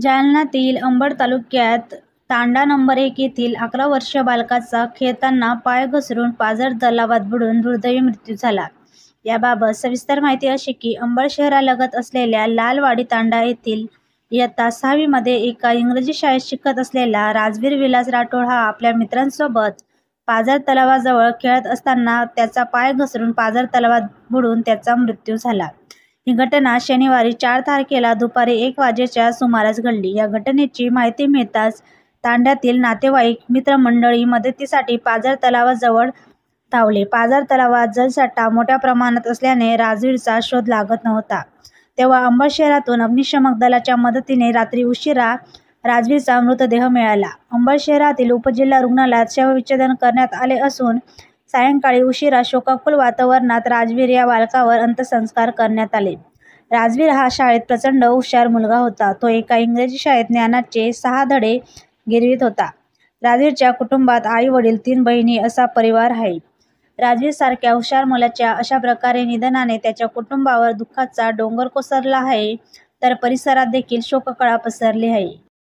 जालन्यातील अंबड तालुक्यात तांडा नंबर 1 येथील 11 वर्षीय बालकाचा खेळताना पाय घसरून पाझर तलावात बुडून दुर्दैवी मृत्यू झाला. याबाबत सविस्तर माहिती अशी की अंबड शहरालगत असलेल्या लालवाडी तांडा येथील इयत्ता 6वी मध्ये एका इंग्रजी शाळेत शिकत असलेला राजवीर विलास राठोड हा आपल्या मित्रांसोबत पाझर तलावाजवळ खेळत असताना त्याचा पाय घसरून पाझर तलावात बुडून त्याचा मृत्यू झाला. ही घटना शनिवारी 4 तारखेला दुपारी 1 वाजेच्या सुमारास घडली. या घटनेची माहिती मिळताच तांड्यातील नातेवाईक, मित्रमंडळी मदतीसाठी पाझर तलावाजवळ धावले. पाझर तलावात जलसाठा मोठ्या प्रमाणात असल्याने राजवीरचा शोध लागत नव्हता. तेव्हा अंबड शहरातून अग्निशमन दलाच्या मदतीने रात्री उशिरा राजवीरचा मृतदेह मिळाला. अंबड शहरातील उपजिल्हा रुग्णालयात शवविच्छेदन करण्यात आले असून सायंकाळी उशिरा शोकाकुल वातावरणात राजवीर या बालकावर अंत्यसंस्कार करण्यात आले. राजवीर हा शाळेत प्रचंड हुशार मुलगा होता. तो एका इंग्रजी शाळेत ज्ञानाचे 6 धडे गिरवित होता. राजवीरच्या कुटुंबात आई-वडील, 3 बहिणी असा परिवार आहे. राजवीरसारख्या हुशार मुलाच्या अशा प्रकारे निधनाने त्याच्या कुटुंबावर दुःखाचा डोंगर कोसळला आहे, तर परिसरात देखील शोककळा पसरली आहे.